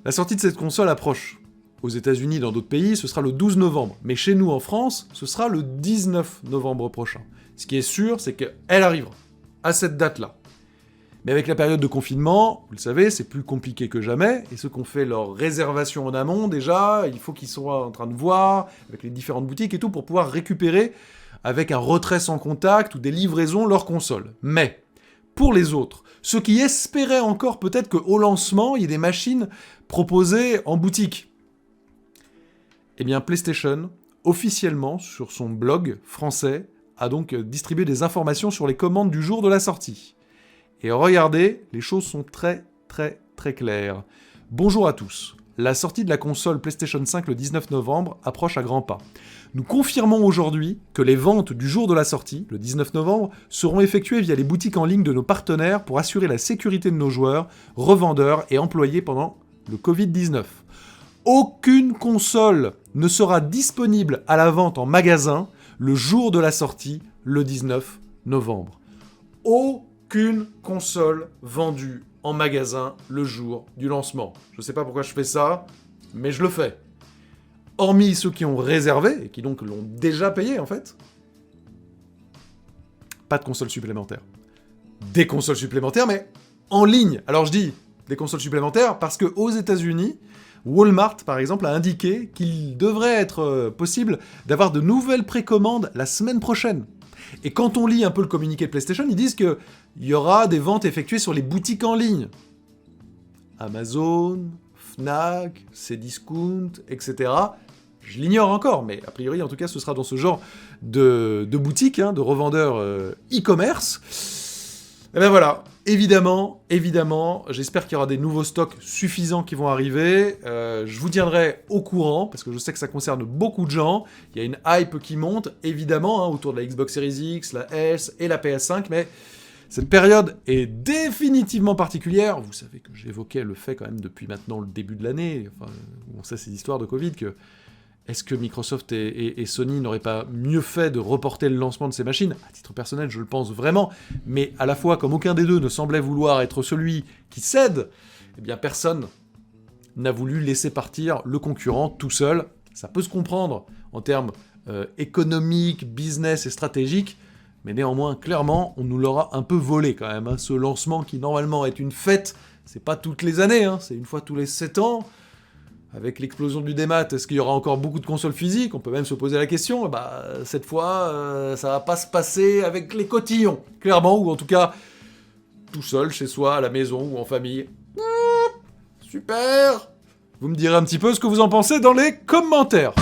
La sortie de cette console approche. Aux États-Unis et dans d'autres pays, ce sera le 12 novembre. Mais chez nous, en France, ce sera le 19 novembre prochain. Ce qui est sûr, c'est qu'elle arrivera. À cette date-là. Mais avec la période de confinement, vous le savez, c'est plus compliqué que jamais, et ceux qui ont fait leur réservation en amont, déjà, il faut qu'ils soient en train de voir, avec les différentes boutiques et tout, pour pouvoir récupérer, avec un retrait sans contact ou des livraisons, leur console. Mais, pour les autres, ceux qui espéraient encore peut-être qu'au lancement, il y ait des machines proposées en boutique, eh bien, PlayStation, officiellement, sur son blog français, a donc distribué des informations sur les commandes du jour de la sortie. Et regardez, les choses sont très claires. Bonjour à tous. La sortie de la console PlayStation 5 le 19 novembre approche à grands pas. Nous confirmons aujourd'hui que les ventes du jour de la sortie, le 19 novembre, seront effectuées via les boutiques en ligne de nos partenaires pour assurer la sécurité de nos joueurs, revendeurs et employés pendant le Covid-19. Aucune console ne sera disponible à la vente en magasin le jour de la sortie, le 19 novembre. Aucune console vendue en magasin le jour du lancement. Je sais pas pourquoi je fais ça, mais je le fais. Hormis ceux qui ont réservé, et qui donc l'ont déjà payé en fait, pas de console supplémentaire. Des consoles supplémentaires, mais en ligne. Alors je dis des consoles supplémentaires parce que aux États-Unis, Walmart, par exemple, a indiqué qu'il devrait être possible d'avoir de nouvelles précommandes la semaine prochaine. Et quand on lit un peu le communiqué de PlayStation, ils disent qu'il y aura des ventes effectuées sur les boutiques en ligne. Amazon, Fnac, Cdiscount, etc. Je l'ignore encore, mais a priori, en tout cas, ce sera dans ce genre de boutiques, de revendeurs e-commerce. Et ben voilà, évidemment, j'espère qu'il y aura des nouveaux stocks suffisants qui vont arriver. Je vous tiendrai au courant, parce que je sais que ça concerne beaucoup de gens. Il y a une hype qui monte, évidemment, autour de la Xbox Series X, la S et la PS5, mais cette période est définitivement particulière. Vous savez que j'évoquais le fait quand même depuis maintenant le début de l'année, enfin, on sait ces histoires de Covid, que est-ce que Microsoft et Sony n'auraient pas mieux fait de reporter le lancement de ces machines ? À titre personnel, je le pense vraiment, mais à la fois, comme aucun des deux ne semblait vouloir être celui qui cède, eh bien personne n'a voulu laisser partir le concurrent tout seul. Ça peut se comprendre en termes économiques, business et stratégiques, mais néanmoins, clairement, on nous l'aura un peu volé quand même. Ce lancement qui normalement est une fête, c'est pas toutes les années, c'est une fois tous les 7 ans. Avec l'explosion du démat, est-ce qu'il y aura encore beaucoup de consoles physiques ? On peut même se poser la question. Cette fois, ça va pas se passer avec les cotillons, clairement, ou en tout cas, tout seul, chez soi, à la maison, ou en famille. Super ! Vous me direz un petit peu ce que vous en pensez dans les commentaires.